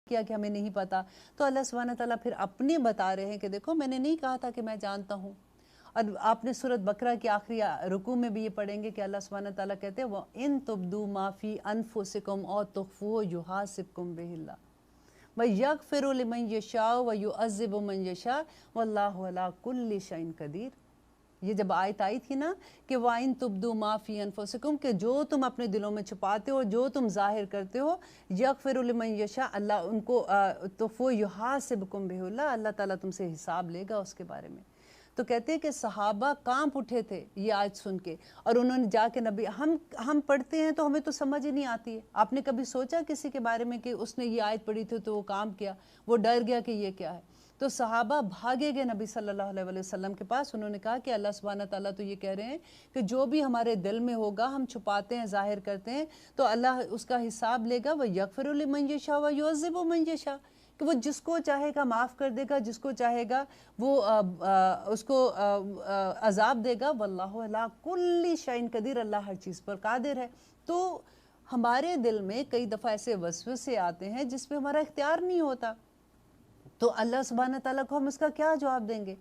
کیا کہ ہمیں نہیں پتا، تو اللہ سبحانہ تعالیٰ پھر اپنے بتا رہے ہیں کہ دیکھو میں نے نہیں کہا تھا کہ میں جانتا ہوں۔ اور آپ نے سورۃ بقرہ کے آخری رکوع میں بھی یہ پڑھیں گے کہ اللہ سبحانہ تعالیٰ کہتے ہیں وَإِن تُبْدُوا مَا فِي أَنفُسِكُمْ أَوْ تُخْفُوهُ يُحَاسِبْكُم بِهِ اللَّهُ وَيَغْفِرُ لِمَن يَشَاءُ وَيُعَذِّبُ مَن يَشَاءُ وَاللَّهُ عَلَىٰ كُلِّ شَيْءٍ قَدِيرٌ۔ یہ جب آیت آئی تھی نا کہ وَإِن تُبْدُوا مَا فِي أَنفُسِكُمْ، کہ جو تم اپنے دلوں میں چھپاتے ہو، جو تم ظاہر کرتے ہو، یغفر لمن یشاء، اللہ ان کو تو یحاسبکم بہ اللہ، اللہ تعالیٰ تم سے حساب لے گا اس کے بارے میں۔ تو کہتے ہیں کہ صحابہ کانپ اٹھے تھے یہ آیت سن کے، اور انہوں نے جا کے نبی، ہم پڑھتے ہیں تو ہمیں تو سمجھ ہی نہیں آتی ہے۔ آپ نے کبھی سوچا کسی کے بارے میں کہ اس نے یہ آیت پڑھی تھی تو وہ کام کیا، وہ ڈر گیا کہ یہ کیا ہے؟ تو صحابہ بھاگے گئے نبی صلی اللہ علیہ وسلم کے پاس، انہوں نے کہا کہ اللہ سبحانہ تعالیٰ تو یہ کہہ رہے ہیں کہ جو بھی ہمارے دل میں ہوگا، ہم چھپاتے ہیں، ظاہر کرتے ہیں، تو اللہ اس کا حساب لے گا، وَيَغْفِرُ لِمَن يَشَاءُ وَيُعَذِّبُ مَن يَشَاءُ، کہ وہ جس کو چاہے گا معاف کر دے گا، جس کو چاہے گا وہ اس کو عذاب دے گا، وَاللَّهُ عَلَىٰ كُلِّ شَيْءٍ قَدِيرٌ، اللہ ہر چیز پر قادر ہے۔ تو ہمارے دل میں کئی دفعہ ایسے وسوسے آتے ہیں جس پہ ہمارا اختیار نہیں ہوتا، تو اللہ سبحانہ تعالیٰ کو ہم اس کا کیا جواب دیں گے؟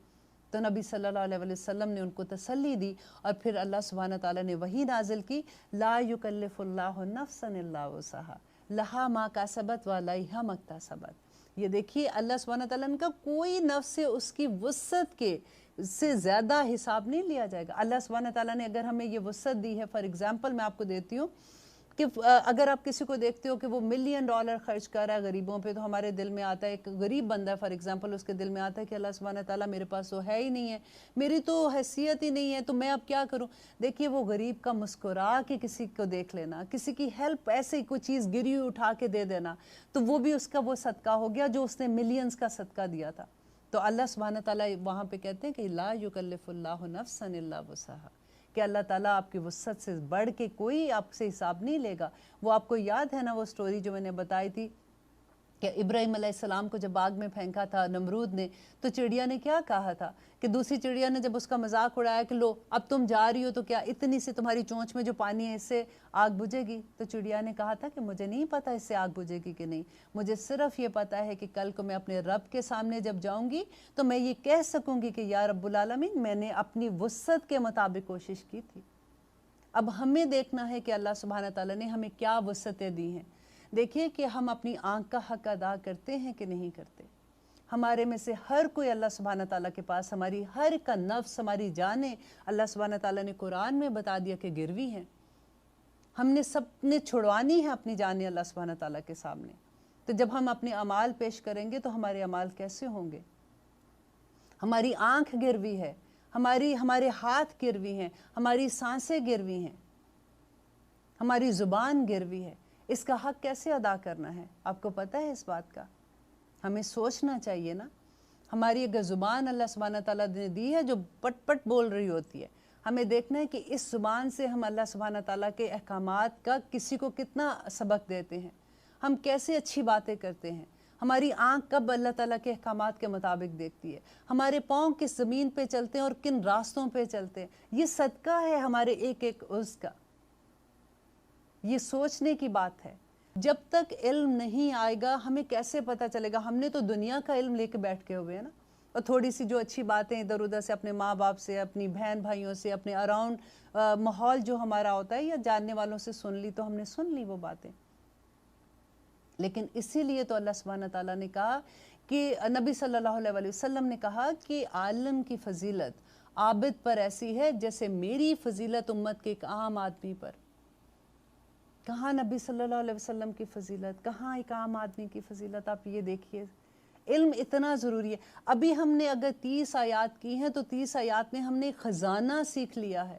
تو نبی صلی اللہ علیہ وسلم نے ان کو تسلی دی، اور پھر اللہ سبحانہ تعالیٰ نے وحی نازل کی، لا یکلف اللہ نفسا الا وسعها لہا ما کسبت وعلیہا ما اکتسبت۔ یہ دیکھیے اللہ سبحانہ تعالیٰ نے کہا کوئی نفس سے اس کی وسعت کے سے زیادہ حساب نہیں لیا جائے گا۔ اللہ سبحانہ تعالیٰ نے اگر ہمیں یہ وسعت دی ہے، فار ایگزامپل میں آپ کو دیتی ہوں کہ اگر آپ کسی کو دیکھتے ہو کہ وہ $1 ملین خرچ کر رہا ہے غریبوں پہ، تو ہمارے دل میں آتا ہے، ایک غریب بندہ ہے فار ایگزامپل، اس کے دل میں آتا ہے کہ اللہ سبحانہ تعالیٰ میرے پاس تو ہے ہی نہیں ہے، میری تو حیثیت ہی نہیں ہے، تو میں اب کیا کروں؟ دیکھیے وہ غریب کا مسکرا کے کسی کو دیکھ لینا، کسی کی ہیلپ، ایسے کوئی چیز گری ہوئی اٹھا کے دے دینا، تو وہ بھی اس کا وہ صدقہ ہو گیا جو اس نے ملینز کا صدقہ دیا تھا۔ تو اللہ سبحانہ تعالیٰ وہاں پہ کہتے ہیں کہ لا یکلف اللہ نفسا الا وسعها، کہ اللہ تعالیٰ آپ کی وسعت سے بڑھ کے کوئی آپ سے حساب نہیں لے گا۔ وہ آپ کو یاد ہے نا وہ سٹوری جو میں نے بتائی تھی کہ ابراہیم علیہ السلام کو جب آگ میں پھینکا تھا نمرود نے، تو چڑیا نے کیا کہا تھا کہ دوسری چڑیا نے جب اس کا مذاق اڑایا کہ لو اب تم جا رہی ہو تو کیا اتنی سی تمہاری چونچ میں جو پانی ہے اس سے آگ بجھے گی؟ تو چڑیا نے کہا تھا کہ مجھے نہیں پتا اس سے آگ بجھے گی کہ نہیں، مجھے صرف یہ پتا ہے کہ کل کو میں اپنے رب کے سامنے جب جاؤں گی تو میں یہ کہہ سکوں گی کہ یا رب العالمین میں نے اپنی وسعت کے مطابق کوشش کی تھی۔ اب ہمیں دیکھنا ہے کہ اللہ سبحانہ تعالیٰ نے ہمیں کیا وسعتیں دی ہیں۔ دیکھیے کہ ہم اپنی آنکھ کا حق ادا کرتے ہیں کہ نہیں کرتے۔ ہمارے میں سے ہر کوئی اللہ سبحانہ تعالیٰ کے پاس، ہماری ہر کا نفس، ہماری جانیں، اللہ سبحانہ تعالیٰ نے قرآن میں بتا دیا کہ گروی ہیں۔ ہم نے سب نے چھڑوانی ہے اپنی جانیں اللہ سبحانہ تعالیٰ کے سامنے۔ تو جب ہم اپنے اعمال پیش کریں گے تو ہمارے اعمال کیسے ہوں گے؟ ہماری آنکھ گروی ہے، ہمارے ہاتھ گروی ہیں، ہماری سانسیں گروی ہیں، ہماری زبان گروی ہے۔ اس کا حق کیسے ادا کرنا ہے؟ آپ کو پتہ ہے اس بات کا؟ ہمیں سوچنا چاہیے نا۔ ہماری اگر زبان اللہ سبحانہ تعالیٰ نے دی ہے جو پٹ پٹ بول رہی ہوتی ہے، ہمیں دیکھنا ہے کہ اس زبان سے ہم اللہ سبحانہ تعالیٰ کے احکامات کا کسی کو کتنا سبق دیتے ہیں، ہم کیسے اچھی باتیں کرتے ہیں، ہماری آنکھ کب اللہ تعالیٰ کے احکامات کے مطابق دیکھتی ہے، ہمارے پاؤں کس زمین پہ چلتے ہیں اور کن راستوں پہ چلتے ہیں۔ یہ صدقہ ہے ہمارے ایک ایک عضو کا۔ یہ سوچنے کی بات ہے۔ جب تک علم نہیں آئے گا ہمیں کیسے پتہ چلے گا؟ ہم نے تو دنیا کا علم لے کے بیٹھ کے ہوئے ہیں نا، اور تھوڑی سی جو اچھی باتیں ادھر ادھر سے اپنے ماں باپ سے، اپنی بہن بھائیوں سے، اپنے اراؤنڈ ماحول جو ہمارا ہوتا ہے یا جاننے والوں سے سن لی، تو ہم نے سن لی وہ باتیں۔ لیکن اسی لیے تو اللہ سبحانہ تعالیٰ نے کہا کہ نبی صلی اللہ علیہ وسلم نے کہا کہ عالم کی فضیلت عابد پر ایسی ہے جیسے میری فضیلت امت کے ایک عام آدمی پر۔ کہاں نبی صلی اللہ علیہ وسلم کی فضیلت، کہاں ایک عام آدمی کی فضیلت؟ آپ یہ دیکھیے، علم اتنا ضروری ہے۔ ابھی ہم نے اگر 30 آیات کی ہیں تو 30 آیات میں ہم نے خزانہ سیکھ لیا ہے۔